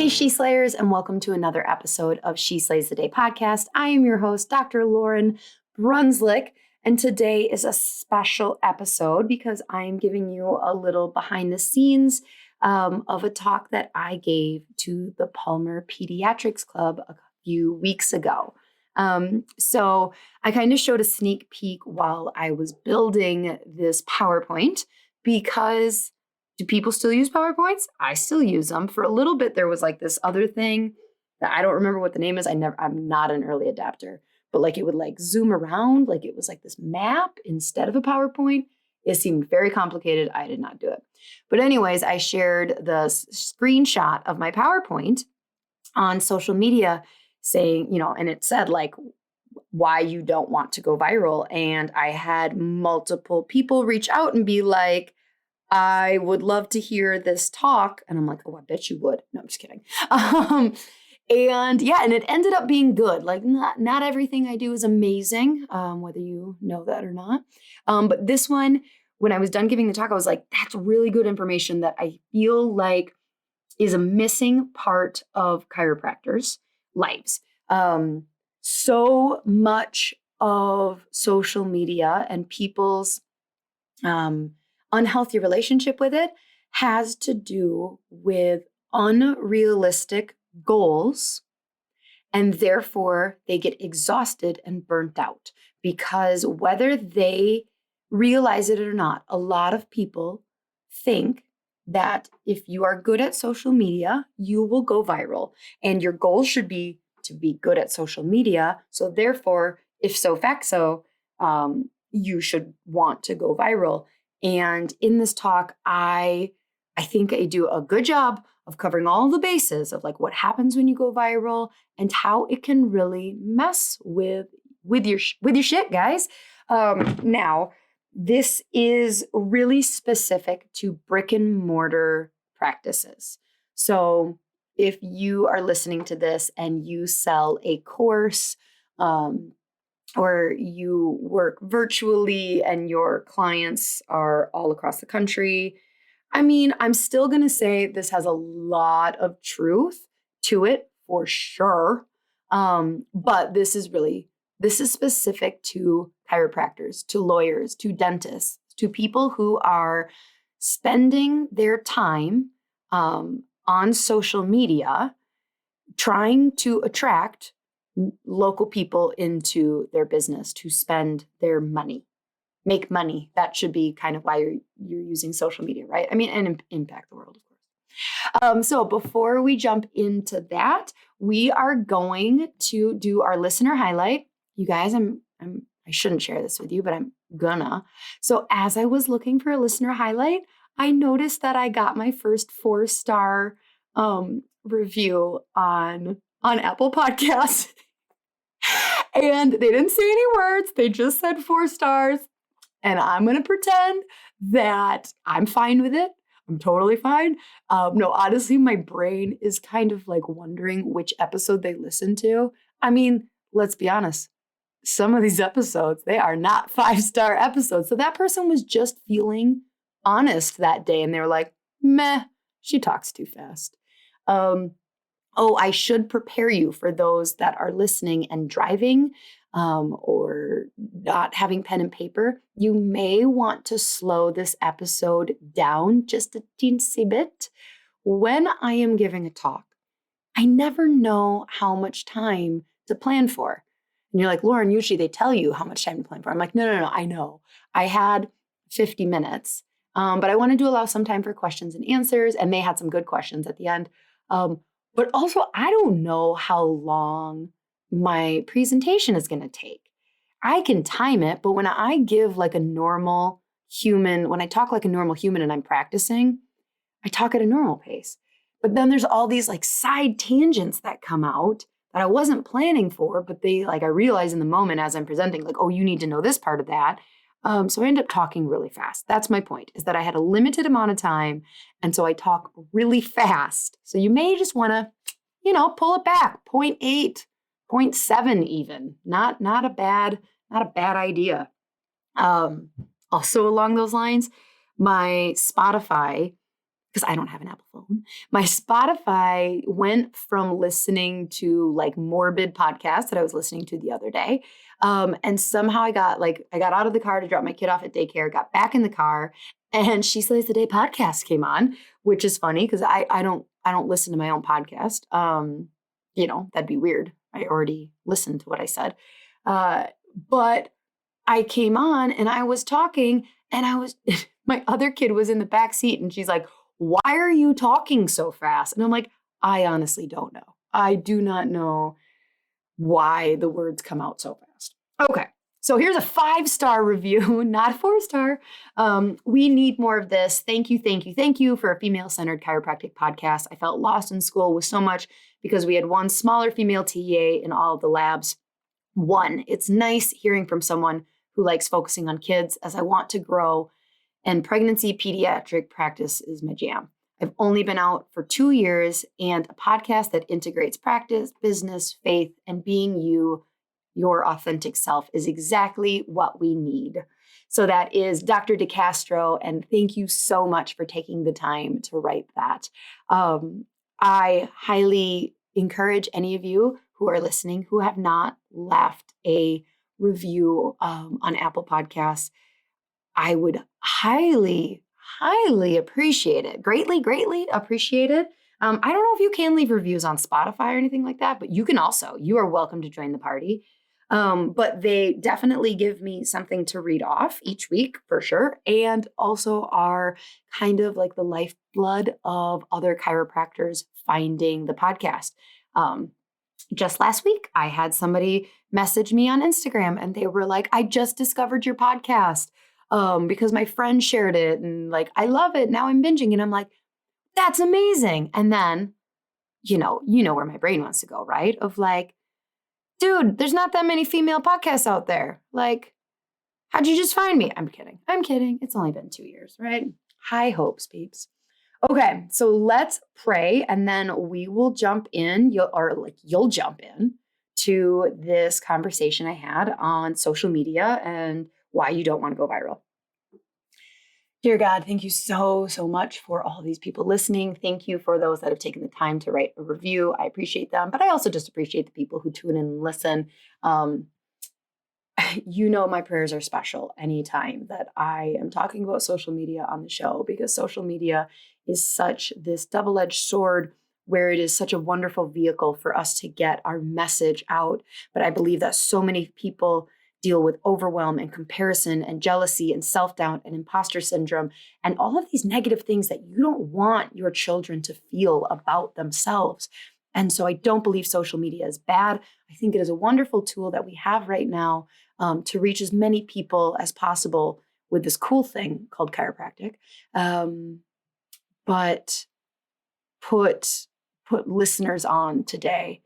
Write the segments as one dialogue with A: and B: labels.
A: Hey, She-Slayers, and welcome to another episode of She Slays the Day podcast. I am your host, Dr. Lauren Brunslick, and today is a special episode because I am giving you a little behind the scenes of a talk that I gave to the Palmer Pediatrics Club a few weeks ago. So I kind of showed a sneak peek while I was building this PowerPoint because do people still use PowerPoints? I still use them. For a little bit, there was like this other thing that I don't remember what the name is. I'm not an early adapter, but like it would like zoom around, like it was like this map instead of a PowerPoint. It seemed very complicated. I did not do it. But anyways, I shared the screenshot of my PowerPoint on social media saying, and it said like why you don't want to go viral. And I had multiple people reach out and be like, I would love to hear this talk. And I'm like, oh, I bet you would. No, I'm just kidding. And it ended up being good. Like not everything I do is amazing, whether you know that or not. But this one, when I was done giving the talk, I was like, that's really good information that I feel like is a missing part of chiropractors' lives. So much of social media and people's unhealthy relationship with it has to do with unrealistic goals, and therefore they get exhausted and burnt out because whether they realize it or not, a lot of people think that if you are good at social media, you will go viral, and your goal should be to be good at social media. So therefore, if so facto, you should want to go viral. And in this talk, I think I do a good job of covering all the bases of like what happens when you go viral and how it can really mess with your shit, guys. Now, this is really specific to brick and mortar practices. So if you are listening to this and you sell a course, or you work virtually and your clients are all across the country, I mean, I'm still going to say this has a lot of truth to it for sure. But this is specific to chiropractors, to lawyers, to dentists, to people who are spending their time on social media trying to attract local people into their business to spend their money, make money. That should be kind of why you're using social media, right? I mean, and impact the world, of course. So before we jump into that, we are going to do our listener highlight. You guys, I shouldn't share this with you, but I'm gonna. So as I was looking for a listener highlight, I noticed that I got my first 4-star review on Apple Podcasts. And they didn't say any words. They just said 4 stars. And I'm going to pretend that I'm fine with it. I'm totally fine. No, honestly, my brain is kind of like wondering which episode they listened to. I mean, let's be honest. Some of these episodes, they are not 5-star episodes. So that person was just feeling honest that day. And they were like, meh, she talks too fast. Oh, I should prepare you for those that are listening and driving or not having pen and paper. You may want to slow this episode down just a teensy bit. When I am giving a talk, I never know how much time to plan for. And you're like, Lauren, usually they tell you how much time to plan for. I'm like, no, I know. I had 50 minutes, but I wanted to allow some time for questions and answers, and they had some good questions at the end. But also, I don't know how long my presentation is going to take. I can time it, but when I give like a normal human, when I talk like a normal human and I'm practicing, I talk at a normal pace. But then there's all these like side tangents that come out that I wasn't planning for, but I realize in the moment as I'm presenting, like, oh, you need to know this part of that. So I end up talking really fast. That's my point, is that I had a limited amount of time. And so I talk really fast. So you may just want to, pull it back, 0.8, 0.7 even. Not a bad idea. Also along those lines, my Spotify because I don't have an Apple phone, my Spotify went from listening to like morbid podcasts that I was listening to the other day. And somehow I got out of the car to drop my kid off at daycare, got back in the car, and She Slays the Day podcast came on, which is funny because I don't listen to my own podcast. That'd be weird. I already listened to what I said. But I came on and I was talking, and my other kid was in the back seat, and she's like, "Why are you talking so fast?" And I'm like, I honestly don't know. I do not know why the words come out so fast. Okay. So here's a 5-star review, not 4-star. We need more of this. Thank you for a female-centered chiropractic podcast. I felt lost in school with so much because we had one smaller female TA in all of the labs. One, it's nice hearing from someone who likes focusing on kids as I want to grow, and pregnancy pediatric practice is my jam. I've only been out for 2 years, and a podcast that integrates practice, business, faith, and being your authentic self is exactly what we need. So that is Dr. DeCastro, and thank you so much for taking the time to write that. I highly encourage any of you who are listening who have not left a review on Apple Podcasts. I would highly appreciate it. Greatly appreciate it. I don't know if you can leave reviews on Spotify or anything like that, but you are welcome to join the party. But they definitely give me something to read off each week for sure. And also are kind of like the lifeblood of other chiropractors finding the podcast. Just last week, I had somebody message me on Instagram and they were like, "I just discovered your podcast because my friend shared it and like, I love it. Now I'm binging." And I'm like, that's amazing. And then, you know where my brain wants to go, right? Of like, dude, there's not that many female podcasts out there. Like, how'd you just find me? I'm kidding. It's only been 2 years, right? High hopes, peeps. Okay, so let's pray, and then we will jump in. You'll jump in to this conversation I had on social media and why you don't want to go viral. Dear God, thank you so much for all these people listening. Thank you for those that have taken the time to write a review. I appreciate them, but I also just appreciate the people who tune in and listen. My prayers are special anytime that I am talking about social media on the show, because social media is such this double-edged sword where it is such a wonderful vehicle for us to get our message out. But I believe that so many people deal with overwhelm and comparison and jealousy and self-doubt and imposter syndrome and all of these negative things that you don't want your children to feel about themselves. And so I don't believe social media is bad. I think it is a wonderful tool that we have right now to reach as many people as possible with this cool thing called chiropractic. But put listeners on today.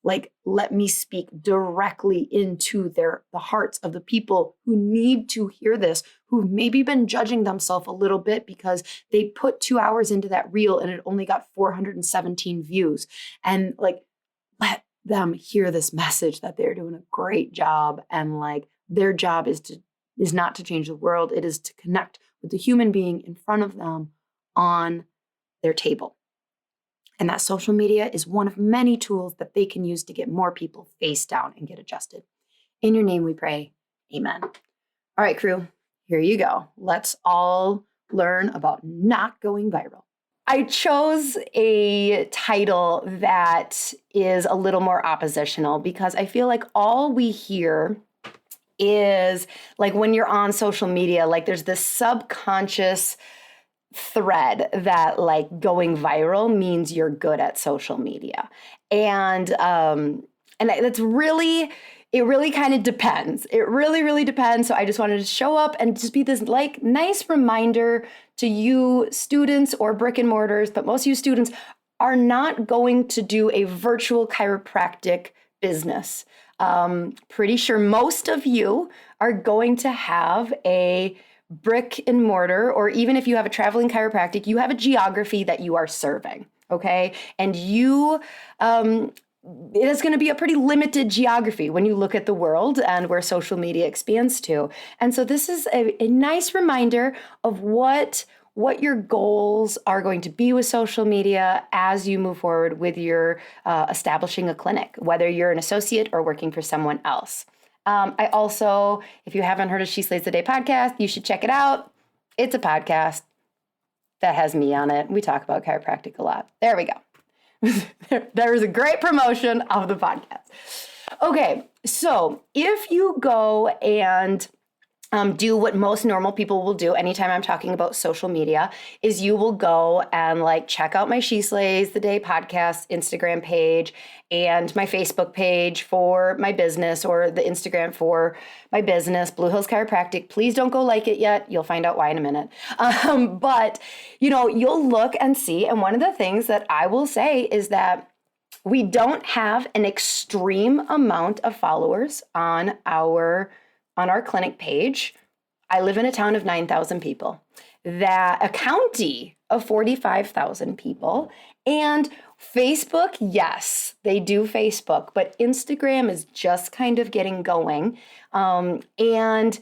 A: Like, let me speak directly into the hearts of the people who need to hear this, who've maybe been judging themselves a little bit because they put 2 hours into that reel and it only got 417 views. And like, let them hear this message that they're doing a great job. And like, their job is not to change the world. It is to connect with the human being in front of them on their table. And that social media is one of many tools that they can use to get more people face down and get adjusted. In your name we pray, amen. All right, crew, here you go. Let's all learn about not going viral. I chose a title that is a little more oppositional because I feel like all we hear is like when you're on social media, like there's this subconscious thread that like going viral means you're good at social media. And that's really, it really kind of depends. It really depends. So I just wanted to show up and just be this like nice reminder to you students or brick and mortars, but most of you students are not going to do a virtual chiropractic business. Pretty sure most of you are going to have a brick and mortar, or even if you have a traveling chiropractic, you have a geography that you are serving, okay? And it is going to be a pretty limited geography when you look at the world and where social media expands to. And so this is a nice reminder of what what your goals are going to be with social media as you move forward with your establishing a clinic, whether you're an associate or working for someone else. I also, if you haven't heard of She Slays the Day podcast, you should check it out. It's a podcast that has me on it. We talk about chiropractic a lot. There we go. There is a great promotion of the podcast. Okay, so if you go and do what most normal people will do anytime I'm talking about social media, is you will go and like check out my She Slays the Day podcast Instagram page and my Facebook page for my business, or the Instagram for my business, Blue Hills Chiropractic. Please don't go like it yet. You'll find out why in a minute. But you'll look and see. And one of the things that I will say is that we don't have an extreme amount of followers on our clinic page. I live in a town of 9,000 people, a county of 45,000 people, and Facebook, yes, they do Facebook, but Instagram is just kind of getting going. And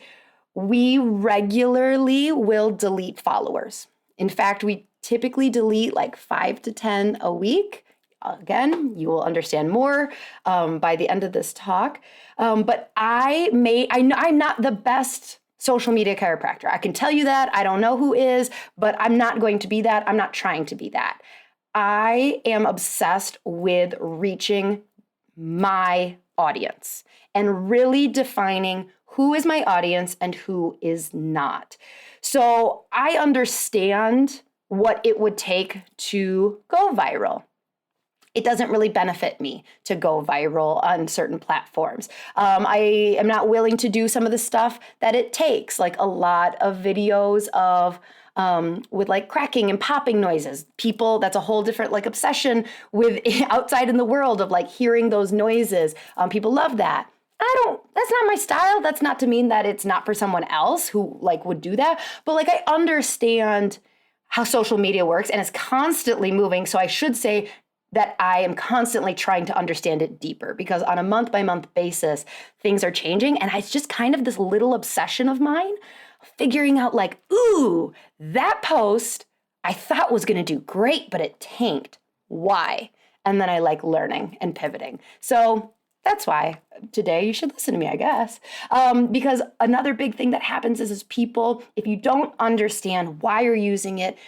A: we regularly will delete followers. In fact, we typically delete like 5 to 10 a week. Again, you will understand more by the end of this talk. But I'm not the best social media chiropractor. I can tell you that. I don't know who is, but I'm not going to be that. I'm not trying to be that. I am obsessed with reaching my audience and really defining who is my audience and who is not. So I understand what it would take to go viral. It doesn't really benefit me to go viral on certain platforms. I am not willing to do some of the stuff that it takes, like a lot of videos of with like cracking and popping noises. People, that's a whole different like obsession with outside in the world of like hearing those noises. People love that. That's not my style. That's not to mean that it's not for someone else who like would do that. But like I understand how social media works and it's constantly moving. So I should say that I am constantly trying to understand it deeper, because on a month-by-month basis, things are changing. And it's just kind of this little obsession of mine, figuring out like, ooh, that post I thought was going to do great, but it tanked. Why? And then I like learning and pivoting. So that's why today you should listen to me, I guess. Because another big thing that happens is people, if you don't understand why you're using it,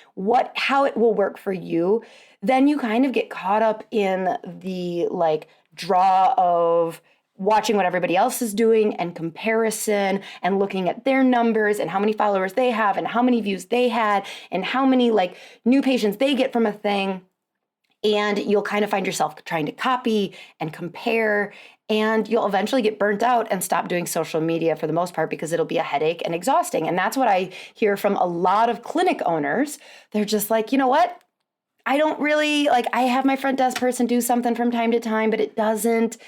A: how it will work for you, then you kind of get caught up in the like draw of watching what everybody else is doing and comparison and looking at their numbers and how many followers they have and how many views they had and how many like new patients they get from a thing. And you'll kind of find yourself trying to copy and compare, and you'll eventually get burnt out and stop doing social media for the most part because it'll be a headache and exhausting. And that's what I hear from a lot of clinic owners. They're just like, you know what? I don't really like, I have my front desk person do something from time to time, but it doesn't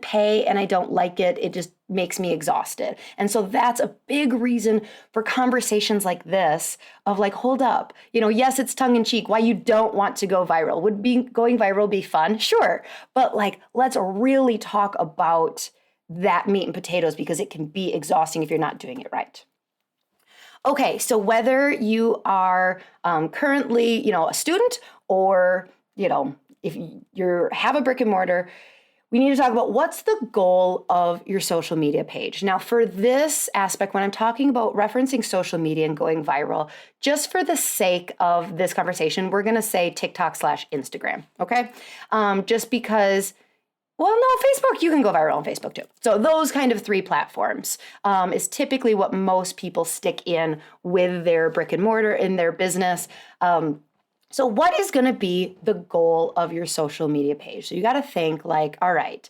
A: pay and I don't like it. It just makes me exhausted. And so that's a big reason for conversations like this of like, hold up, yes, it's tongue in cheek why you don't want to go viral. Would going viral be fun? Sure. But like, let's really talk about that meat and potatoes, because it can be exhausting if you're not doing it right. Okay, so whether you are currently, a student, or, if you have a brick and mortar, we need to talk about what's the goal of your social media page. Now, for this aspect, when I'm talking about referencing social media and going viral, just for the sake of this conversation, we're going to say TikTok/Instagram, okay? Just because, well, no, Facebook, you can go viral on Facebook too. So those kind of 3 platforms is typically what most people stick in with their brick and mortar in their business. So what is going to be the goal of your social media page? So you got to think like, all right,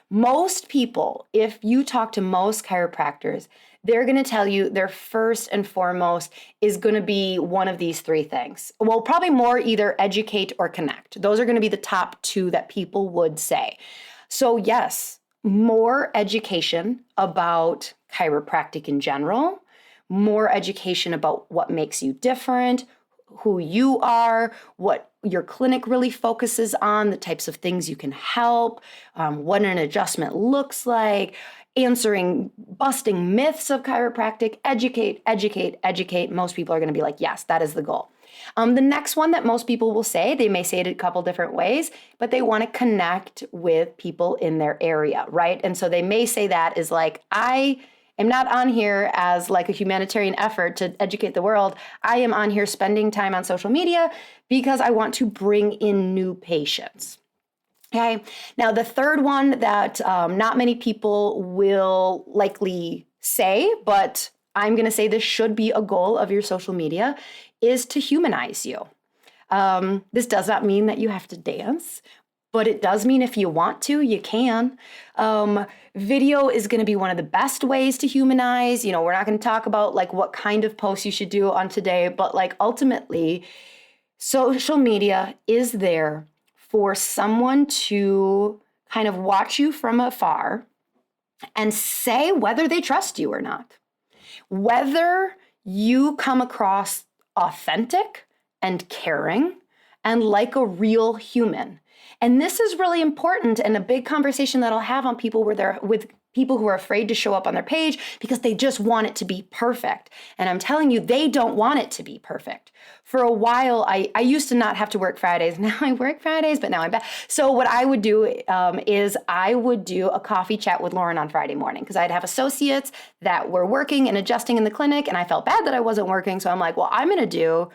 A: most people, if you talk to most chiropractors, they're going to tell you their first and foremost is going to be one of these 3 things. Well, probably more, either educate or connect. Those are going to be the top 2 that people would say. So yes, more education about chiropractic in general, more education about what makes you different, who you are, what your clinic really focuses on, the types of things you can help, what an adjustment looks like, answering, busting myths of chiropractic, educate, educate, educate. Most people are going to be like, yes, that is the goal. The next one that most people will say, they may say it a couple different ways, but they want to connect with people in their area, right? And so they may say that is like, I am not on here as like a humanitarian effort to educate the world. I am on here spending time on social media because I want to bring in new patients. Okay. Now, the third one that not many people will likely say, but I'm going to say this should be a goal of your social media, is to humanize you. This does not mean that you have to dance, but it does mean if you want to, you can. Video is going to be one of the best ways to humanize. You know, we're not going to talk about like what kind of posts you should do on today, but like ultimately, social media is there for someone to kind of watch you from afar and say whether they trust you or not. Whether you come across authentic and caring and like a real human. And this is really important and a big conversation that I'll have on people where they're with people who are afraid to show up on their page because they just want it to be perfect. And I'm telling you, they don't want it to be perfect. For a while, I used to not have to work Fridays. Now I work Fridays, but now I'm back. So what I would do is I would do a coffee chat with Lauren on Friday morning because I'd have associates that were working and adjusting in the clinic, and I felt bad that I wasn't working. So I'm like, well, I'm gonna do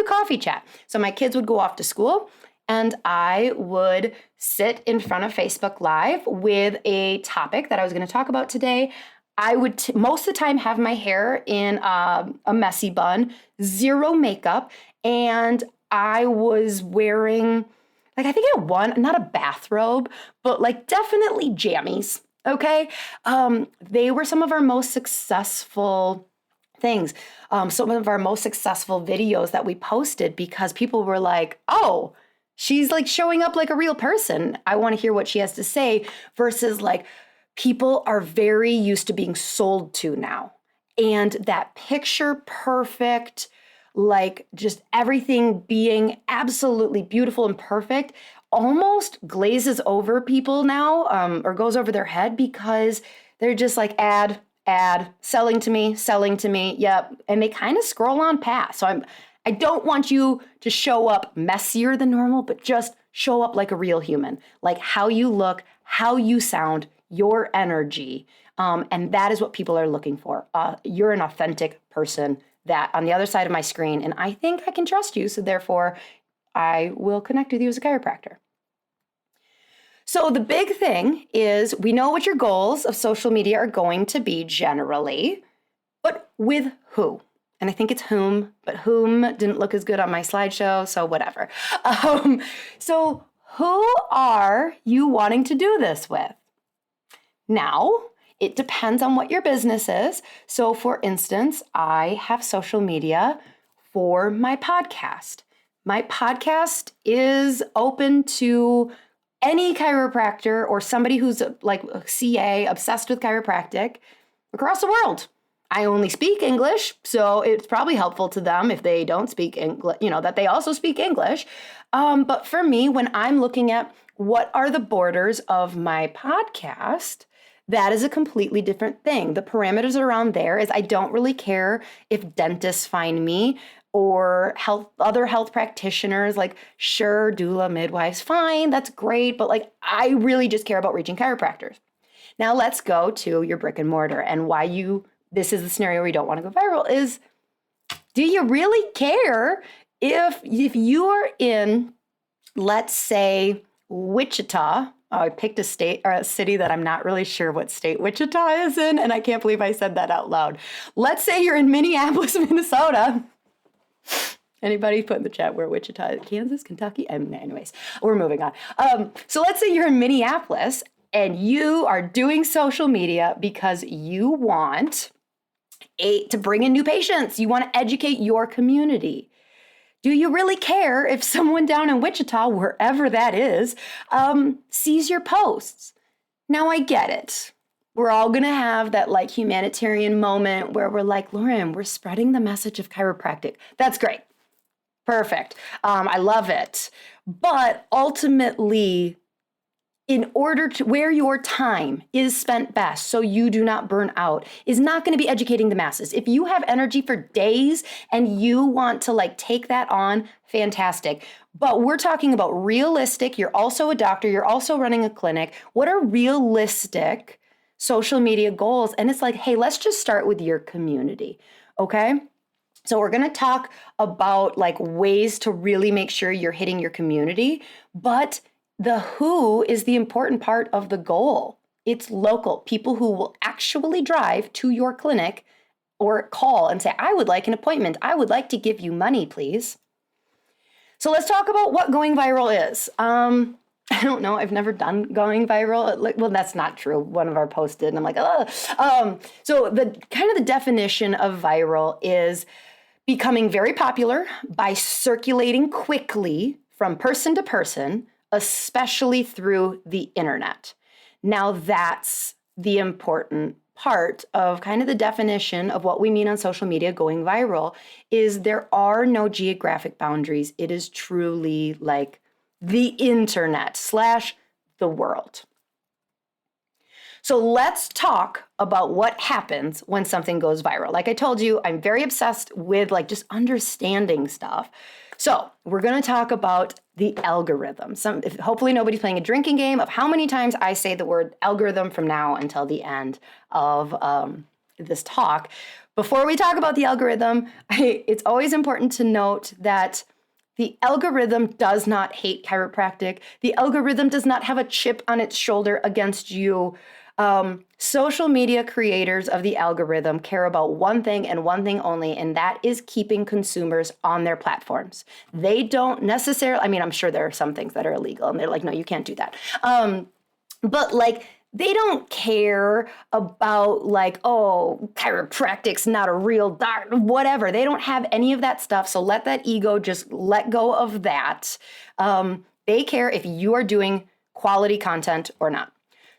A: coffee chat. So my kids would go off to school, and I would sit in front of Facebook Live with a topic that I was going to talk about today. I would most of the time have my hair in a messy bun, zero makeup, and I was wearing, like, I think I had one, not a bathrobe, but like definitely jammies, okay? They were some of our most successful things, some of our most successful videos that we posted because people were like, oh, she's like showing up like a real person. I want to hear what she has to say versus like people are very used to being sold to now. And that picture perfect, like just everything being absolutely beautiful and perfect almost glazes over people now or goes over their head because they're just like ad, selling to me. Yep. And they kind of scroll on past. So I don't want you to show up messier than normal, but just show up like a real human, like how you look, how you sound, your energy. And that is what people are looking for. You're an authentic person that on the other side of my screen, and I think I can trust you. So therefore, I will connect with you as a chiropractor. So the big thing is we know what your goals of social media are going to be generally, but with who? And I think it's whom, but whom didn't look as good on my slideshow, so whatever. So who are you wanting to do this with? Now, it depends on what your business is. So for instance, I have social media for my podcast. My podcast is open to any chiropractor or somebody who's like a CA, obsessed with chiropractic across the world. I only speak English, so it's probably helpful to them if they don't speak English, that they also speak English. But for me, when I'm looking at what are the borders of my podcast, that is a completely different thing. The parameters around there is I don't really care if dentists find me or other health practitioners, like sure, doula, midwives, fine, that's great. But like, I really just care about reaching chiropractors. Now let's go to your brick and mortar and why this is the scenario where you don't want to go viral is, do you really care if you are in, let's say, Wichita? Oh, I picked a state or a city that I'm not really sure what state Wichita is in, and I can't believe I said that out loud. Let's say you're in Minneapolis, Minnesota. Anybody put in the chat where Wichita is? Kansas, Kentucky? Anyways, we're moving on. So let's say you're in Minneapolis and you are doing social media because you want to bring in new patients. You want to educate your community. Do you really care if someone down in Wichita, wherever that is, sees your posts? Now I get it. We're all going to have that like humanitarian moment where we're like, Lauren, we're spreading the message of chiropractic. That's great. Perfect. I love it. But ultimately, in order to where your time is spent best so you do not burn out is not going to be educating the masses. If you have energy for days and you want to like take that on, fantastic. But we're talking about realistic. You're also a doctor. You're also running a clinic. What are realistic social media goals? And it's like, hey, let's just start with your community. Okay. So we're going to talk about like ways to really make sure you're hitting your community, but the who is the important part of the goal. It's local, people who will actually drive to your clinic or call and say, I would like an appointment. I would like to give you money, please. So let's talk about what going viral is. I don't know. I've never done going viral. Well, that's not true. One of our posts did, and I'm like, oh. So the kind of the definition of viral is becoming very popular by circulating quickly from person to person, especially through the internet. Now that's the important part of kind of the definition of what we mean on social media going viral is there are no geographic boundaries. It is truly like the internet / the world. So let's talk about what happens when something goes viral. Like I told you, I'm very obsessed with like just understanding stuff. So we're going to talk about the algorithm. Hopefully nobody's playing a drinking game of how many times I say the word algorithm from now until the end of this talk. Before we talk about the algorithm, it's always important to note that the algorithm does not hate chiropractic. The algorithm does not have a chip on its shoulder against you. Social media creators of the algorithm care about one thing and one thing only, and that is keeping consumers on their platforms. They don't necessarily, I mean, I'm sure there are some things that are illegal and they're like, no, you can't do that. But like, they don't care about like, oh, chiropractic's not a real doctor, whatever. They don't have any of that stuff. So let that ego just let go of that. They care if you are doing quality content or not.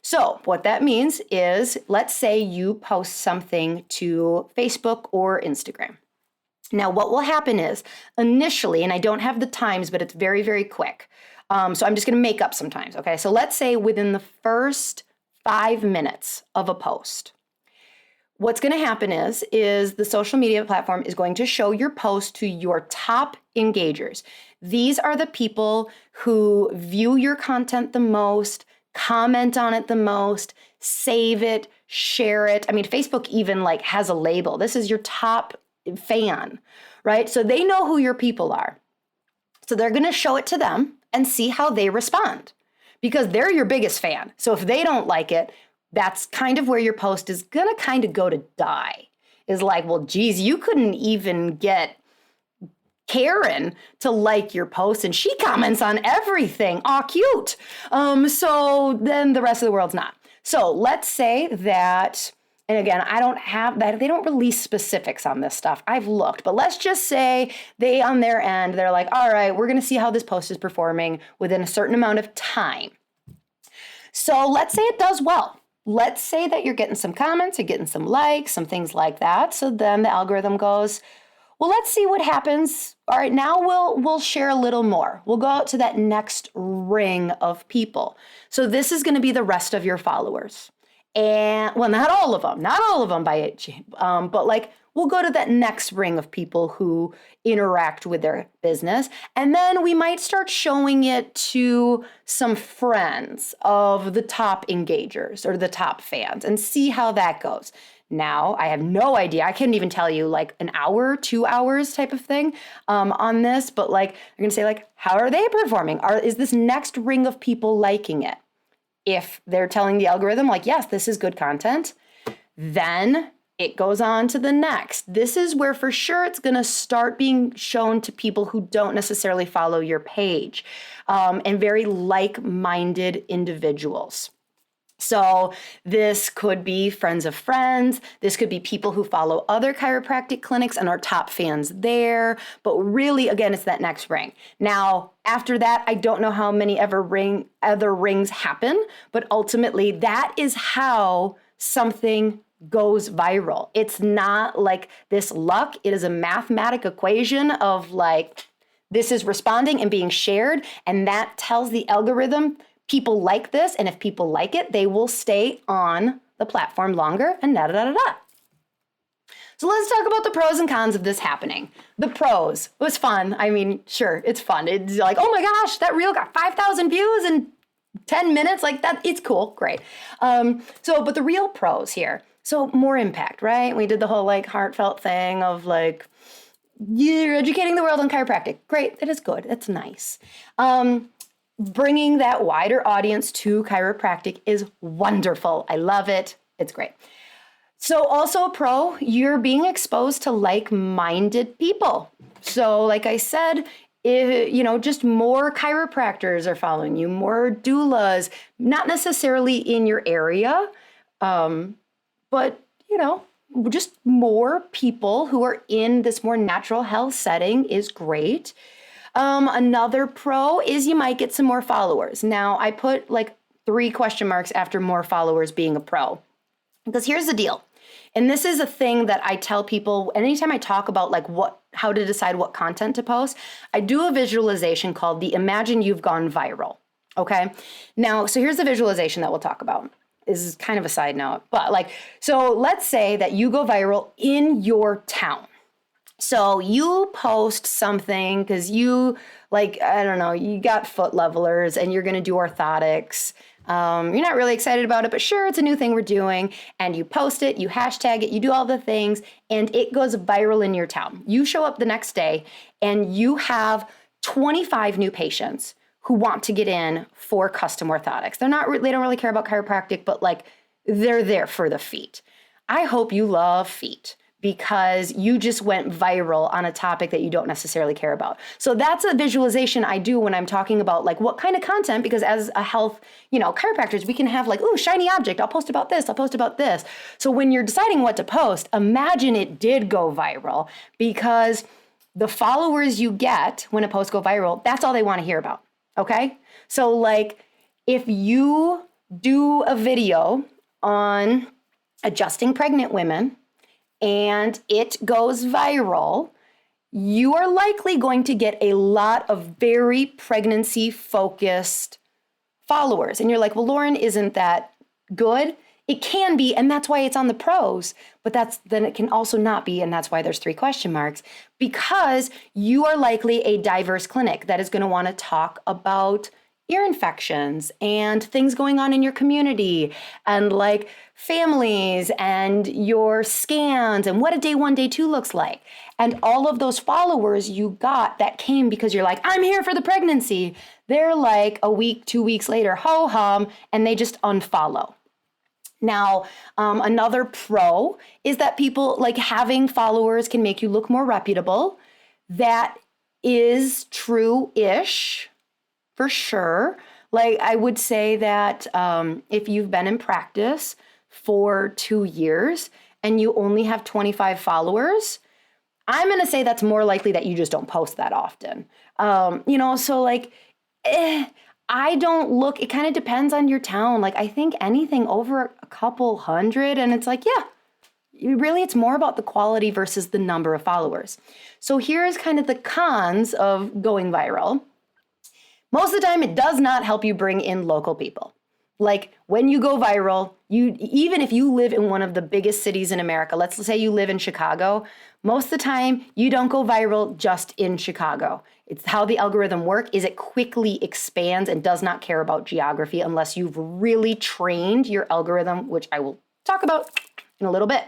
A: So what that means is, let's say you post something to Facebook or Instagram. Now, what will happen is initially, and I don't have the times, but it's very, very quick. So I'm just going to make up some times. Okay. So let's say within the first 5 minutes of a post, what's going to happen is the social media platform is going to show your post to your top engagers. These are the people who view your content the most, comment on it the most, save it, share it. I mean, Facebook even like has a label. This is your top fan, right? So they know who your people are. So they're going to show it to them and see how they respond because they're your biggest fan. So if they don't like it, that's kind of where your post is going to kind of go to die. Is like, well, geez, you couldn't even get Karen to like your post and she comments on everything. Aw, cute. So then the rest of the world's not. So let's say that, and again, I don't have that. They don't release specifics on this stuff. I've looked, but let's just say they on their end, they're like, all right, we're going to see how this post is performing within a certain amount of time. So let's say it does well. Let's say that you're getting some comments, you're getting some likes, some things like that. So then the algorithm goes, well, let's see what happens. All right, now we'll share a little more. We'll go out to that next ring of people. So this is going to be the rest of your followers. And well, not all of them by it, but like we'll go to that next ring of people who interact with their business. And then we might start showing it to some friends of the top engagers or the top fans and see how that goes. Now, I have no idea. I couldn't even tell you like an hour, 2 hours type of thing on this. But like, you're going to say like, how are they performing? Is this next ring of people liking it? If they're telling the algorithm like, yes, this is good content, then it goes on to the next. This is where for sure it's going to start being shown to people who don't necessarily follow your page and very like-minded individuals. So this could be friends of friends. This could be people who follow other chiropractic clinics and are top fans there. But really, again, it's that next ring. Now, after that, I don't know how many other rings happen, but ultimately that is how something goes viral. It's not like this luck. It is a mathematic equation of like, this is responding and being shared. And that tells the algorithm, people like this, and if people like it, they will stay on the platform longer, and da-da-da-da-da. So let's talk about the pros and cons of this happening. The pros, it was fun. I mean, sure, it's fun. It's like, oh my gosh, that reel got 5,000 views in 10 minutes. Like that, it's cool, great. But the real pros here, so more impact, right? We did the whole like heartfelt thing of like, you're educating the world on chiropractic. Great, that is good, that's nice. Bringing that wider audience to chiropractic is wonderful. I love it, it's great. So also a pro, you're being exposed to like-minded people. So like I said, just more chiropractors are following you, more doulas, not necessarily in your area, but just more people who are in this more natural health setting is great. Another pro is you might get some more followers. Now I put like 3 question marks after more followers being a pro. Because here's the deal, and this is a thing that I tell people anytime I talk about like how to decide what content to post, I do a visualization called the Imagine You've Gone Viral, okay? Now, so here's the visualization that we'll talk about. This is kind of a side note, but so let's say that you go viral in your town. So you post something because you you got foot levelers and you're going to do orthotics. You're not really excited about it, but sure, it's a new thing we're doing. And you post it, you hashtag it, you do all the things, and it goes viral in your town. You show up the next day and you have 25 new patients who want to get in for custom orthotics. They don't really care about chiropractic, but they're there for the feet. I hope you love feet, because you just went viral on a topic that you don't necessarily care about. So that's a visualization I do when I'm talking about what kind of content, because as a health, chiropractors, we can have ooh, shiny object, I'll post about this, I'll post about this. So when you're deciding what to post, imagine it did go viral, because the followers you get when a post go viral, that's all they want to hear about, okay? So if you do a video on adjusting pregnant women, and it goes viral, you are likely going to get a lot of very pregnancy-focused followers. And you're like, well, Lauren, isn't that good? It can be, and that's why it's on the pros, but then it can also not be, and that's why there's 3 question marks, because you are likely a diverse clinic that is going to want to talk about ear infections and things going on in your community and families and your scans and what a day 1, day 2 looks like. And all of those followers you got that came because you're like, I'm here for the pregnancy. They're a week, 2 weeks later, ho hum, and they just unfollow. Now, another pro is that people having followers can make you look more reputable. That is true-ish. For sure. I would say that if you've been in practice for 2 years and you only have 25 followers, I'm going to say that's more likely that you just don't post that often. I don't look, it kind of depends on your town. I think anything over a couple hundred, and it's really, it's more about the quality versus the number of followers. So here's kind of the cons of going viral. Most of the time, it does not help you bring in local people. When you go viral, even if you live in one of the biggest cities in America, let's say you live in Chicago, most of the time, you don't go viral just in Chicago. It's how the algorithm works is it quickly expands and does not care about geography unless you've really trained your algorithm, which I will talk about in a little bit.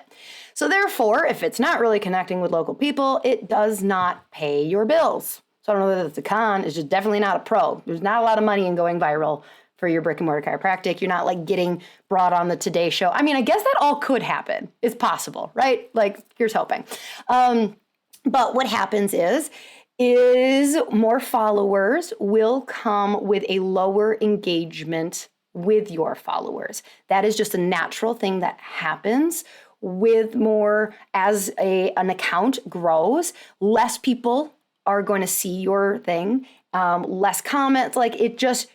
A: So therefore, if it's not really connecting with local people, it does not pay your bills. So I don't know whether it's a con, it's just definitely not a pro. There's not a lot of money in going viral for your brick and mortar chiropractic. You're not getting brought on the Today Show. I mean, I guess that all could happen. It's possible, right? Here's hoping. But what happens is more followers will come with a lower engagement with your followers. That is just a natural thing that happens with more, as an account grows, less people are going to see your thing, less comments,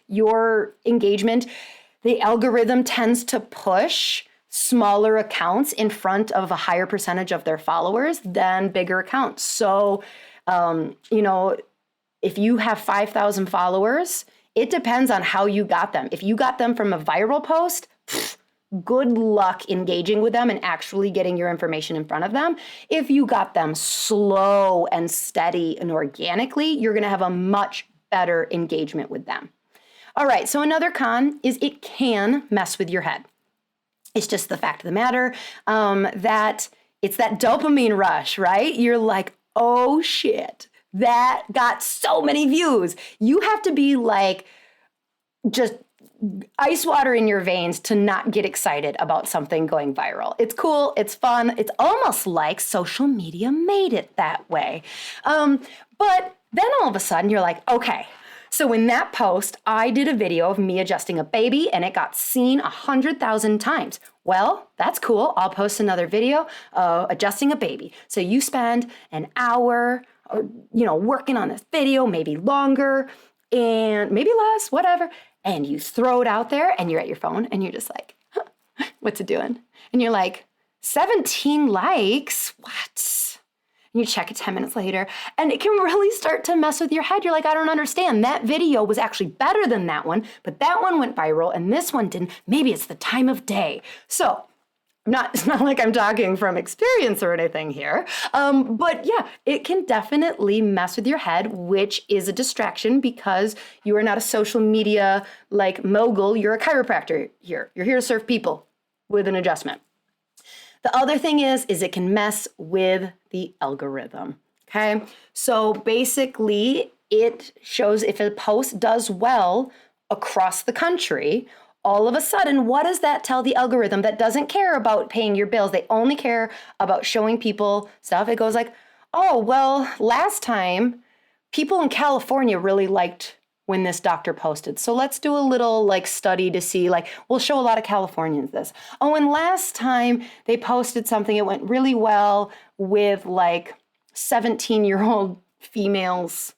A: your engagement. The algorithm tends to push smaller accounts in front of a higher percentage of their followers than bigger accounts. So, if you have 5,000 followers It depends on how you got them. If you got them from a viral post, good luck engaging with them and actually getting your information in front of them. If you got them slow and steady and organically, you're going to have a much better engagement with them. All right, so another con is it can mess with your head. It's just the fact of the matter that it's that dopamine rush, right? You're like, oh shit, that got so many views. You have to be like just ice water in your veins to not get excited about something going viral. It's cool, it's fun, it's almost like social media made it that way. But then all of a sudden you're like, okay, so in that post, I did a video of me adjusting a baby and it got seen 100,000 times. Well, that's cool. I'll post another video adjusting a baby. So you spend an hour, working on this video, maybe longer and maybe less, whatever. And you throw it out there and you're at your phone and you're just like, huh, what's it doing? And you're like, 17 likes? What? And you check it 10 minutes later and it can really start to mess with your head. You're like, I don't understand. That video was actually better than that one, but that one went viral and this one didn't. Maybe it's the time of day. So it's not like I'm talking from experience or anything here. But yeah, it can definitely mess with your head, which is a distraction because you are not a social media like mogul. You're a chiropractor here. You're here to serve people with an adjustment. The other thing is it can mess with the algorithm. Okay. So basically it shows if a post does well across the country, all of a sudden, what does that tell the algorithm that doesn't care about paying your bills? They only care about showing people stuff. It goes like, oh, well, last time people in California really liked when this doctor posted. So let's do a little study to see, we'll show a lot of Californians this. Oh, and last time they posted something, it went really well with 17-year-old females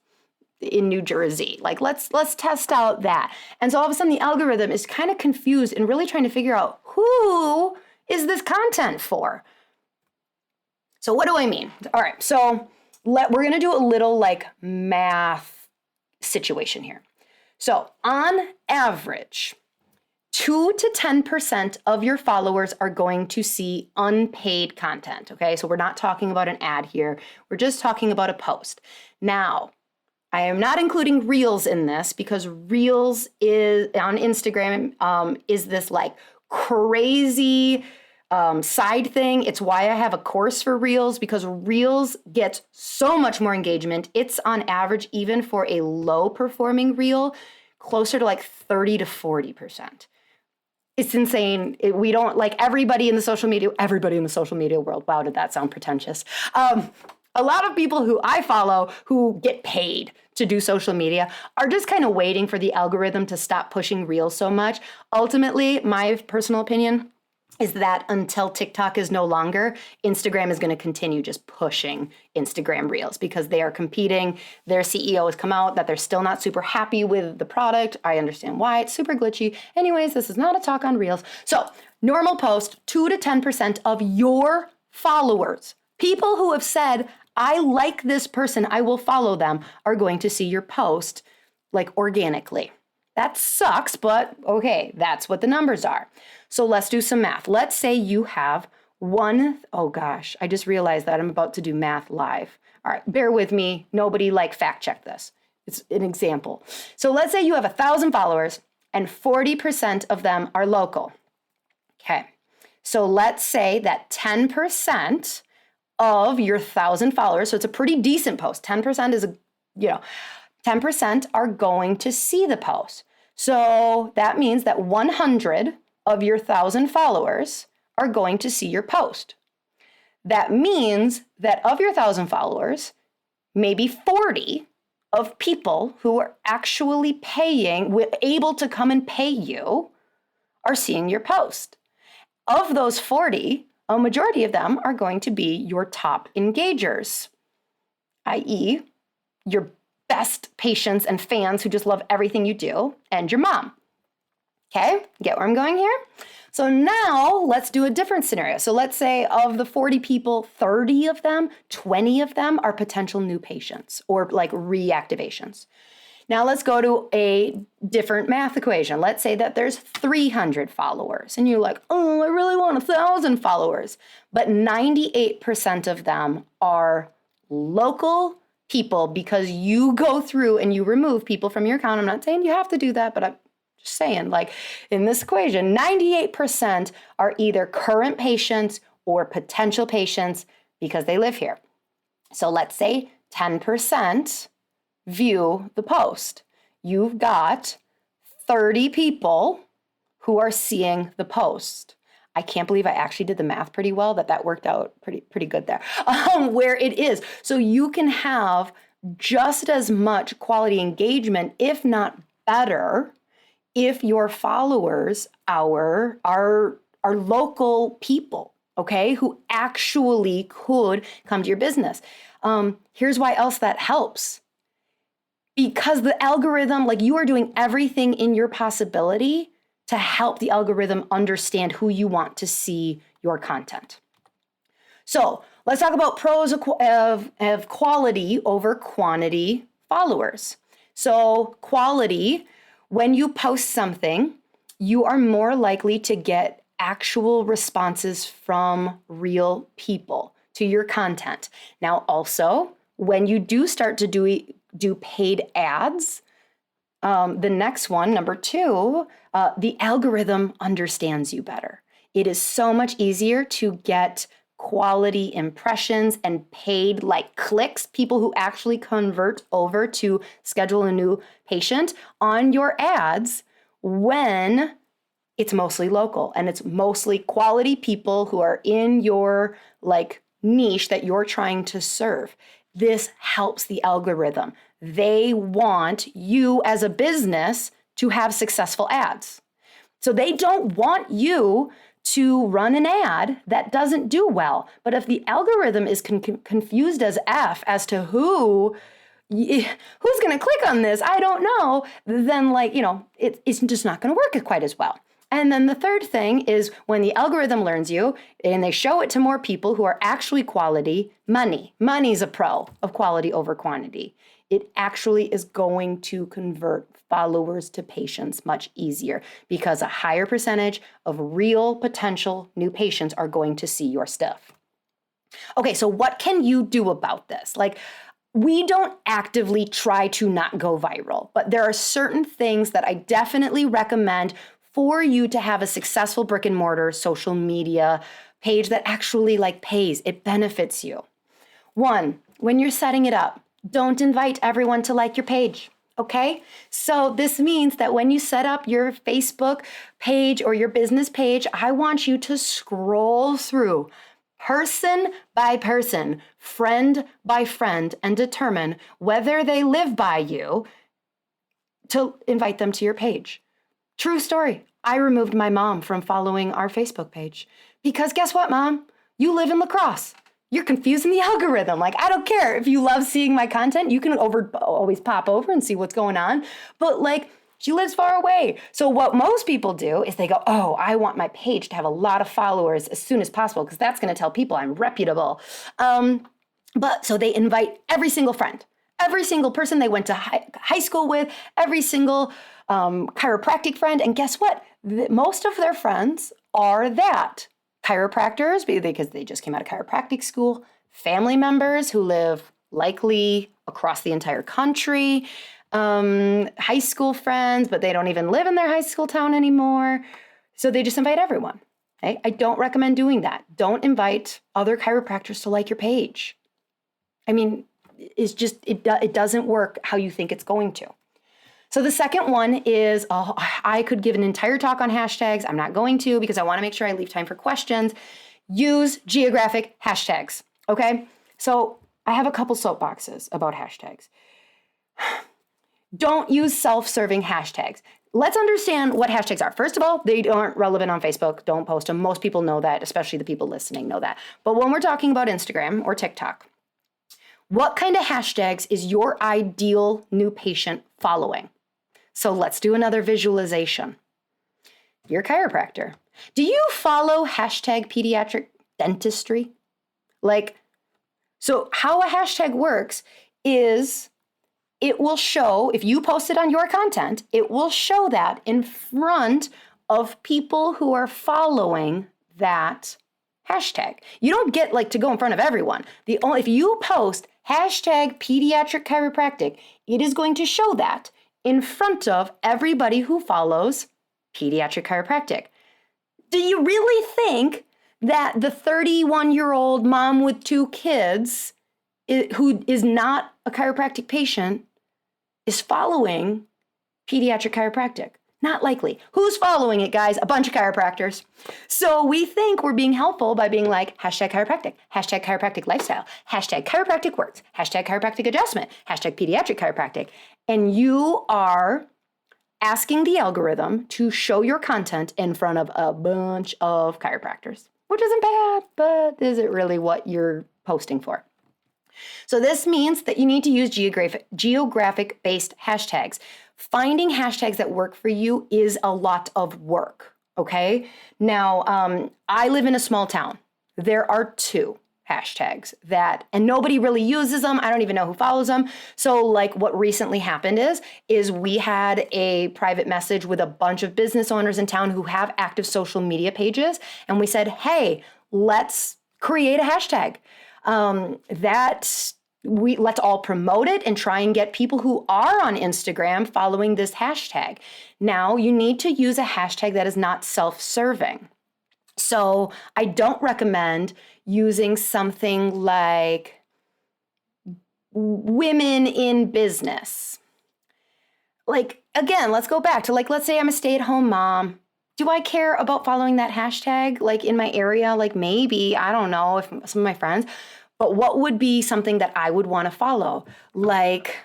A: in New Jersey. Let's test out that. And so all of a sudden the algorithm is kind of confused and really trying to figure out who is this content for. So what do I mean? All right, so we're going to do a little math situation here. So on average, 2 to 10% of your followers are going to see unpaid content. Okay, so we're not talking about an ad here. We're just talking about a post. Now, I am not including Reels in this because Reels is on Instagram is this crazy side thing. It's why I have a course for Reels because Reels gets so much more engagement. It's on average, even for a low performing Reel, closer to 30 to 40%. It's insane. We don't everybody in the social media world. Wow, did that sound pretentious? A lot of people who I follow who get paid to do social media are just kind of waiting for the algorithm to stop pushing Reels so much. Ultimately, my personal opinion is that until TikTok is no longer, Instagram is going to continue just pushing Instagram Reels because they are competing. Their CEO has come out that they're still not super happy with the product. I understand why. It's super glitchy. Anyways, this is not a talk on Reels. So normal post, 2 to 10% of your followers, people who have said, I like this person, I will follow them, are going to see your post organically. That sucks, but okay, that's what the numbers are. So let's do some math. Let's say you have oh gosh, I just realized that I'm about to do math live. All right, bear with me. Nobody fact check this. It's an example. So let's say you have 1,000 followers and 40% of them are local. Okay, so let's say that 10% of your 1,000 followers, so it's a pretty decent post. 10% is 10% are going to see the post. So that means that 100 of your 1,000 followers are going to see your post. That means that of your 1,000 followers, maybe 40 of people who are actually able to come and pay you are seeing your post. Of those 40, a majority of them are going to be your top engagers, i.e., your best patients and fans who just love everything you do, and your mom. Okay, get where I'm going here? So now let's do a different scenario. So let's say of the 40 people, 30 of them, 20 of them are potential new patients or reactivations. Now let's go to a different math equation. Let's say that there's 300 followers and you're like, oh, I really want 1,000 followers. But 98% of them are local people because you go through and you remove people from your account. I'm not saying you have to do that, but I'm just saying, like in this equation, 98% are either current patients or potential patients because they live here. So let's say 10% view the post. You've got 30 people who are seeing the post. I can't believe I actually did the math pretty well, that worked out pretty good there, where it is. So you can have just as much quality engagement, if not better, if your followers are local people, okay, who actually could come to your business. Here's why else that helps. Because the algorithm, like you are doing everything in your possibility to help the algorithm understand who you want to see your content. So let's talk about pros of quality over quantity followers. So quality, when you post something, you are more likely to get actual responses from real people to your content. Now also, when you do start to do paid ads, the next one, number 2, the algorithm understands you better. It is so much easier to get quality impressions and paid like clicks, people who actually convert over to schedule a new patient on your ads when it's mostly local and it's mostly quality people who are in your like niche that you're trying to serve. This helps the algorithm. They want you as a business to have successful ads. So they don't want you to run an ad that doesn't do well. But if the algorithm is confused as F as to who's going to click on this, I don't know, then it's just not going to work quite as well. And then the third thing is when the algorithm learns you and they show it to more people who are actually quality, money's a pro of quality over quantity. It actually is going to convert followers to patients much easier because a higher percentage of real potential new patients are going to see your stuff. Okay, so what can you do about this? Like, we don't actively try to not go viral, but there are certain things that I definitely recommend for you to have a successful brick and mortar social media page that actually pays. It benefits you. 1, when you're setting it up, don't invite everyone to like your page. Okay? So this means that when you set up your Facebook page or your business page, I want you to scroll through person by person, friend by friend, and determine whether they live by you to invite them to your page. True story. I removed my mom from following our Facebook page because guess what, Mom? You live in La Crosse. You're confusing the algorithm. I don't care if you love seeing my content. You can always pop over and see what's going on. But she lives far away. So what most people do is they go, oh, I want my page to have a lot of followers as soon as possible because that's going to tell people I'm reputable. But so they invite every single friend, every single person they went to high school with, every single chiropractic friend. And guess what? Most of their friends are that. Chiropractors, because they just came out of chiropractic school, family members who live likely across the entire country, high school friends, but they don't even live in their high school town anymore. So they just invite everyone. Okay? I don't recommend doing that. Don't invite other chiropractors to like your page. I mean, it doesn't work how you think it's going to. So the second one is, I could give an entire talk on hashtags. I'm not going to because I want to make sure I leave time for questions. Use geographic hashtags, okay? So I have a couple soapboxes about hashtags. Don't use self-serving hashtags. Let's understand what hashtags are. First of all, they aren't relevant on Facebook. Don't post them. Most people know that, especially the people listening know that. But when we're talking about Instagram or TikTok, what kind of hashtags is your ideal new patient following? So let's do another visualization. You're a chiropractor. Do you follow hashtag pediatric dentistry? So how a hashtag works is it will show, if you post it on your content, it will show that in front of people who are following that hashtag. You don't get like to go in front of everyone. If you post hashtag pediatric chiropractic, it is going to show that in front of everybody who follows pediatric chiropractic. Do you really think that the 31-year-old mom with 2 kids who is not a chiropractic patient is following pediatric chiropractic? Not likely. Who's following it, guys? A bunch of chiropractors. So we think we're being helpful by being like, hashtag chiropractic, hashtag chiropractic lifestyle, hashtag chiropractic works, hashtag chiropractic adjustment, hashtag pediatric chiropractic. And you are asking the algorithm to show your content in front of a bunch of chiropractors, which isn't bad, but is it really what you're posting for? So this means that you need to use geographic-based hashtags. Finding hashtags that work for you is a lot of work, okay? Now, I live in a small town. There are 2 hashtags and nobody really uses them. I don't even know who follows them. So like what recently happened is we had a private message with a bunch of business owners in town who have active social media pages. And we said, hey, let's create a hashtag let's all promote it and try and get people who are on Instagram following this hashtag. Now, you need to use a hashtag that is not self-serving. So I don't recommend using something like women in business. Like, again, let's go back to let's say I'm a stay-at-home mom. Do I care about following that hashtag like in my area? Like maybe, I don't know, if some of my friends. But what would be something that I would want to follow? Like,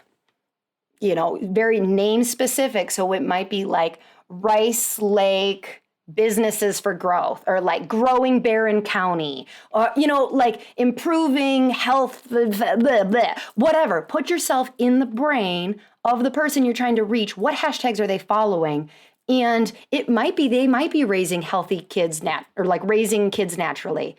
A: very name specific. So it might be like Rice Lake Businesses for Growth, or like Growing Barron County, or, like improving health, blah, blah, blah, whatever. Put yourself in the brain of the person you're trying to reach. What hashtags are they following? And they might be raising healthy kids or like raising kids naturally.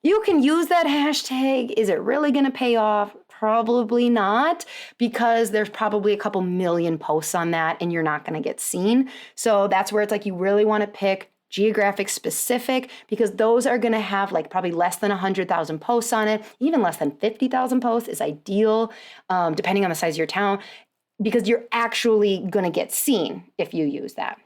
A: You can use that hashtag. Is it really going to pay off? Probably not, because there's probably a couple million posts on that and you're not going to get seen. So that's where it's like you really want to pick geographic specific, because those are going to have like probably less than 100,000 posts on it. Even less than 50,000 posts is ideal, depending on the size of your town, because you're actually going to get seen if you use that.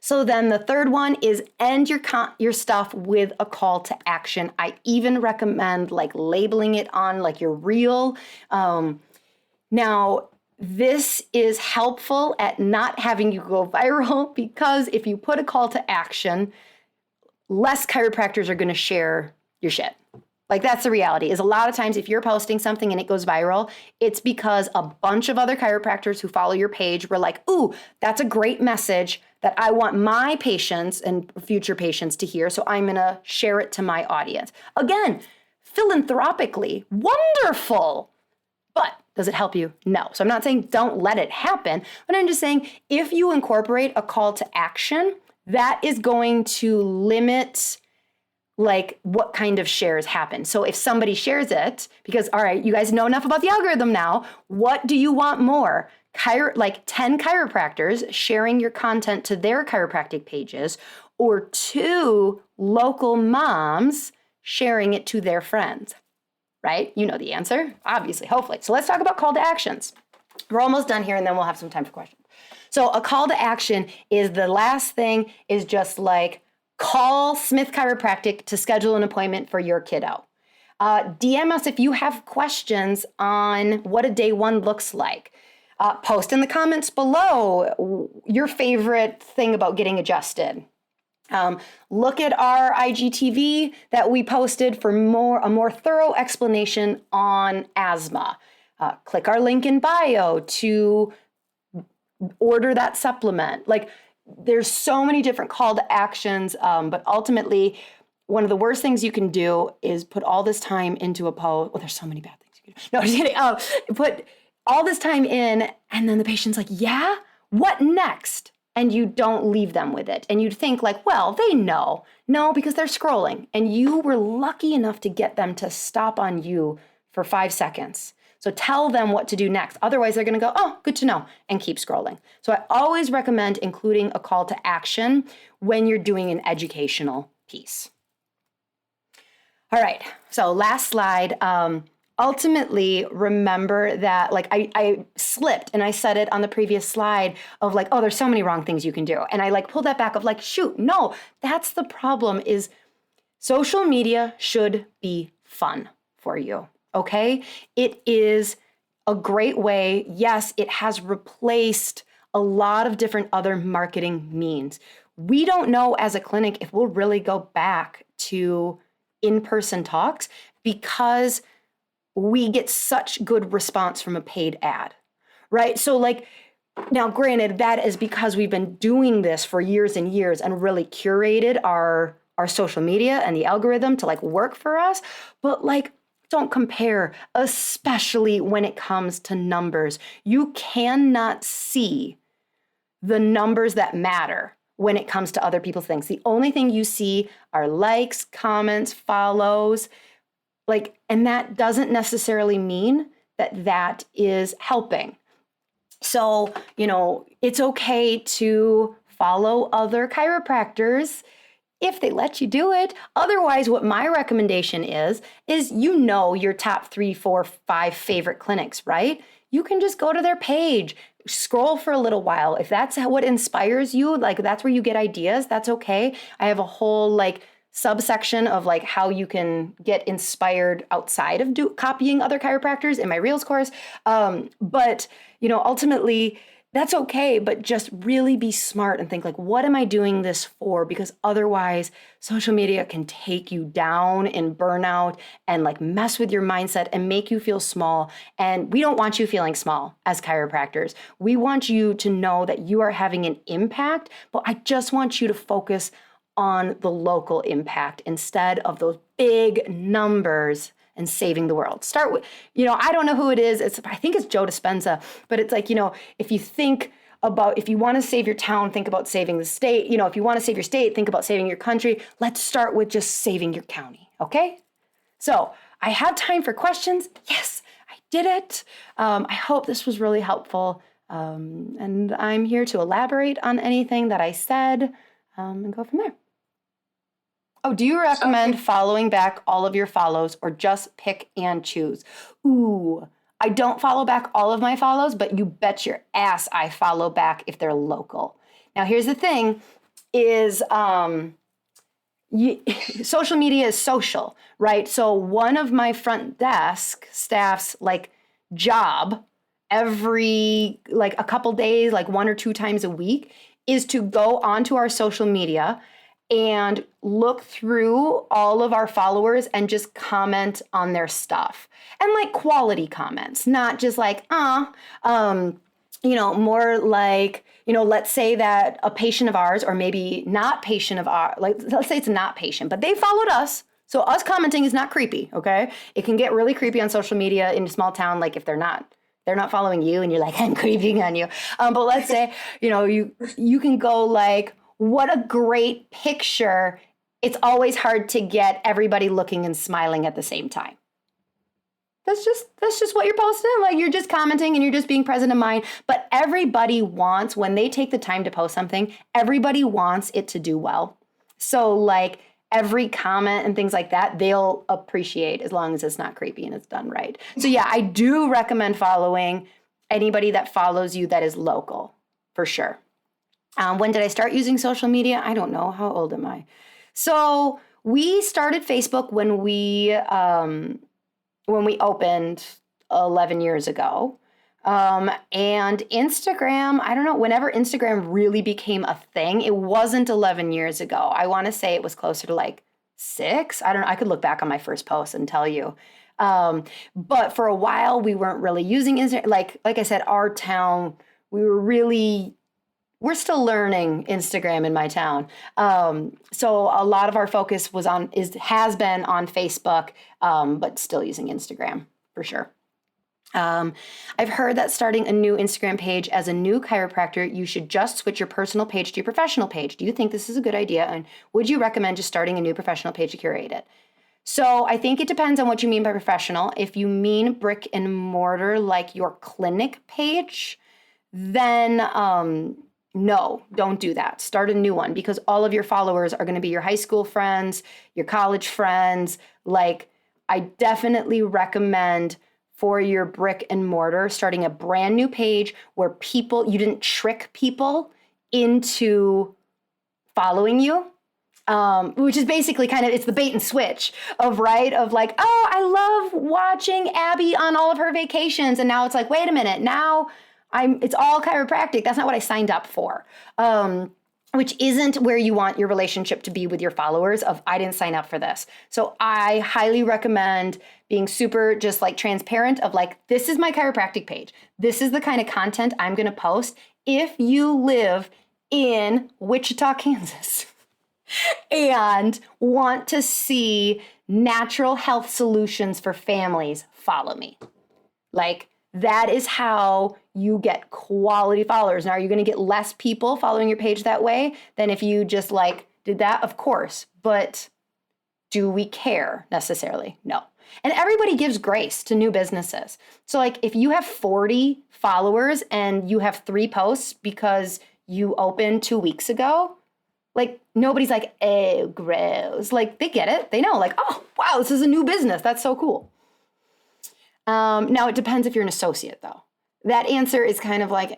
A: So then the third one is end your stuff with a call to action. I even recommend like labeling it on like your reel. Now, this is helpful at not having you go viral, because if you put a call to action, less chiropractors are going to share your shit. Like that's the reality, is a lot of times if you're posting something and it goes viral, it's because a bunch of other chiropractors who follow your page were like, ooh, that's a great message that I want my patients and future patients to hear, so I'm going to share it to my audience. Again, philanthropically, wonderful. But does it help you? No. So I'm not saying don't let it happen, but I'm just saying if you incorporate a call to action, that is going to limit like what kind of shares happen. So if somebody shares it, because all right, you guys know enough about the algorithm now, what do you want more? Like 10 chiropractors sharing your content to their chiropractic pages, or 2 local moms sharing it to their friends, right? You know the answer, obviously, hopefully. So let's talk about call to actions. We're almost done here and then we'll have some time for questions. So a call to action is the last thing, is just like call Smith Chiropractic to schedule an appointment for your kiddo. DM us if you have questions on what a day 1 looks like. Post in the comments below your favorite thing about getting adjusted. Look at our IGTV that we posted for a more thorough explanation on asthma. Click our link in bio to order that supplement. Like, there's so many different call to actions, but ultimately, one of the worst things you can do is put all this time into a post. Well, there's so many bad things you can do. No, I'm just kidding. Put all this time in, and then the patient's like, yeah, what next? And you don't leave them with it. And you'd think like, well, they know. No, because they're scrolling. And you were lucky enough to get them to stop on you for 5 seconds. So tell them what to do next. Otherwise, they're going to go, oh, good to know, and keep scrolling. So I always recommend including a call to action when you're doing an educational piece. All right, so last slide. Ultimately, remember that, like, I slipped and I said it on the previous slide of like, oh, there's so many wrong things you can do. And I like pulled that back of like, shoot, no, that's the problem, is social media should be fun for you, okay? It is a great way. Yes, it has replaced a lot of different other marketing means. We don't know as a clinic if we'll really go back to in-person talks because we get such good response from a paid ad, right? So like, now granted, that is because we've been doing this for years and years and really curated our social media and the algorithm to like work for us, but like, don't compare, especially when it comes to numbers. You cannot see the numbers that matter when it comes to other people's things. The only thing you see are likes, comments, follows, like, and that doesn't necessarily mean that that is helping. So, you know, it's okay to follow other chiropractors if they let you do it. Otherwise, what my recommendation is you know your top 3, 4, 5 favorite clinics, right? You can just go to their page, scroll for a little while. If that's what inspires you, like that's where you get ideas, that's okay. I have a whole like subsection of like how you can get inspired outside of copying other chiropractors in my Reels course. But, you know, ultimately that's okay, but just really be smart and think like, what am I doing this for? Because otherwise social media can take you down in burnout and like mess with your mindset and make you feel small. And we don't want you feeling small as chiropractors. We want you to know that you are having an impact, but I just want you to focus on the local impact instead of those big numbers and saving the world. Start with, you know, I don't know who it is. I think it's Joe Dispenza, but it's like, you know, if you want to save your town, think about saving the state. You know, if you want to save your state, think about saving your country. Let's start with just saving your county. Okay. So I have time for questions. Yes, I did it. I hope this was really helpful. And I'm here to elaborate on anything that I said and go from there. Oh, do you recommend following back all of your follows or just pick and choose? Ooh, I don't follow back all of my follows, but you bet your ass I follow back if they're local. Now, here's the thing is social media is social, right? So one of my front desk staff's like job every like a couple days, like 1 or 2 times a week, is to go onto our social media and look through all of our followers and just comment on their stuff. And like quality comments, not just like, you know, more like, you know, let's say that a patient of ours, or maybe not patient of ours, like let's say it's not patient, but they followed us. So us commenting is not creepy, okay? It can get really creepy on social media in a small town, like if they're not following you and you're like, I'm creeping on you. But let's say, you know, you can go like, what a great picture. It's always hard to get everybody looking and smiling at the same time. That's just what you're posting. Like you're just commenting and you're just being present in mind. But everybody wants, when they take the time to post something, everybody wants it to do well. So like every comment and things like that, they'll appreciate as long as it's not creepy and it's done right. So yeah, I do recommend following anybody that follows you that is local, for sure. When did I start using social media? I don't know. How old am I? So we started Facebook when we opened 11 years ago. And Instagram, I don't know, whenever Instagram really became a thing, it wasn't 11 years ago. I want to say it was closer to like 6. I don't know. I could look back on my first post and tell you. But for a while, we weren't really using Instagram. Like I said, our town, we're still learning Instagram in my town. So a lot of our focus has been on Facebook, but still using Instagram for sure. I've heard that starting a new Instagram page as a new chiropractor, you should just switch your personal page to your professional page. Do you think this is a good idea? And would you recommend just starting a new professional page to curate it? So I think it depends on what you mean by professional. If you mean brick and mortar, like your clinic page, then no, don't do that. Start a new one, because all of your followers are going to be your high school friends, your college friends. Like, I definitely recommend for your brick and mortar starting a brand new page where you didn't trick people into following you. Which is basically kind of, it's the bait and switch of like, oh, I love watching Abby on all of her vacations. And now it's like, wait a minute, now it's all chiropractic. That's not what I signed up for. Which isn't where you want your relationship to be with your followers of, I didn't sign up for this. So I highly recommend being super just like transparent of like, this is my chiropractic page. This is the kind of content I'm going to post. If you live in Wichita, Kansas, and want to see natural health solutions for families, follow me. Like, that is how you get quality followers. Now, are you going to get less people following your page that way than if you just like did that? Of course. But do we care necessarily? No. And everybody gives grace to new businesses. So like, if you have 40 followers and you have 3 posts because you opened 2 weeks ago, like, nobody's like, oh, gross. Like, they get it. They know, like, oh, wow, this is a new business. That's so cool. Now, it depends if you're an associate, though. That answer is kind of like,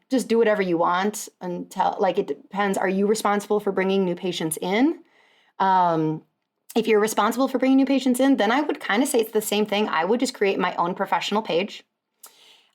A: just do whatever you want until, like, it depends. Are you responsible for bringing new patients in? If you're responsible for bringing new patients in, then I would kind of say it's the same thing. I would just create my own professional page.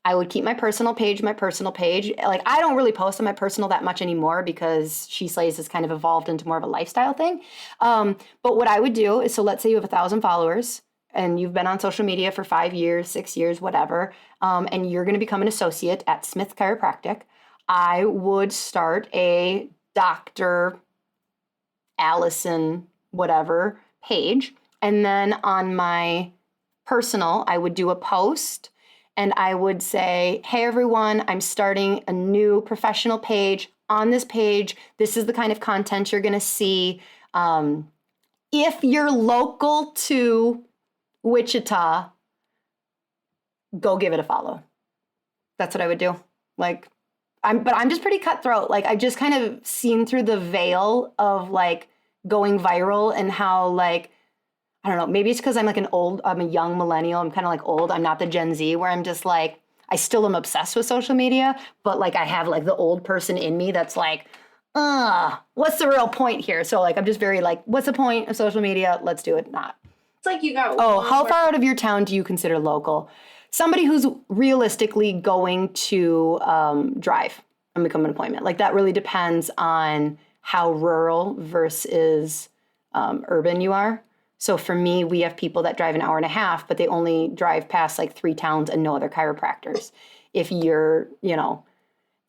A: I would keep my personal page. Like, I don't really post on my personal that much anymore because sheslays has kind of evolved into more of a lifestyle thing. But what I would do is, so let's say you have 1,000 followers and you've been on social media for 5 years, 6 years, whatever, and you're going to become an associate at Smith Chiropractic. I would start a Dr. Allison, whatever, page. And then on my personal, I would do a post. And I would say, hey, everyone, I'm starting a new professional page. On this page, this is the kind of content you're going to see. If you're local to Wichita, go give it a follow. That's what I would do. Like, I'm just pretty cutthroat. Like, I've just kind of seen through the veil of like going viral and how like, I don't know, maybe it's because I'm a young millennial. I'm kind of like old. I'm not the Gen Z where I'm just like, I still am obsessed with social media, but like I have like the old person in me that's like, what's the real point here? So like, I'm just very like, what's the point of social media? Let's do it. Not.
B: It's like you got.
A: Oh, how far out of your town do you consider local? Somebody who's realistically going to drive and become an appointment. Like, that really depends on how rural versus urban you are. So for me, we have people that drive an hour and a half, but they only drive past like 3 towns and no other chiropractors. If you're,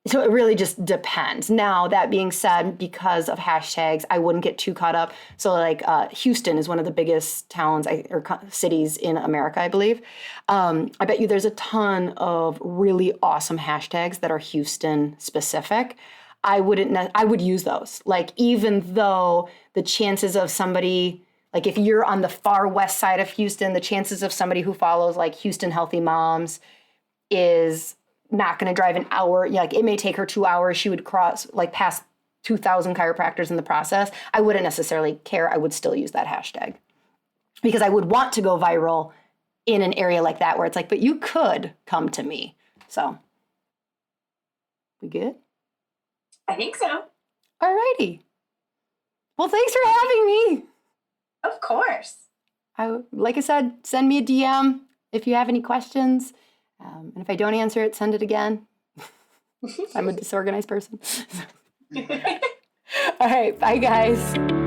A: so it really just depends. Now, that being said, because of hashtags, I wouldn't get too caught up. So like Houston is one of the biggest towns or cities in America, I believe. I bet you there's a ton of really awesome hashtags that are Houston specific. I would use those. Like, even though the chances of somebody, like if you're on the far west side of Houston, the chances of somebody who follows like Houston Healthy Moms is not going to drive an hour. Like, it may take her 2 hours. She would cross like past 2,000 chiropractors in the process. I wouldn't necessarily care. I would still use that hashtag because I would want to go viral in an area like that where it's like, but you could come to me. So, we good?
B: I think so.
A: All righty. Well, thanks for having me.
B: Of course.
A: Like I said, send me a DM if you have any questions. And if I don't answer it, send it again. I'm a disorganized person. All right. Bye, guys.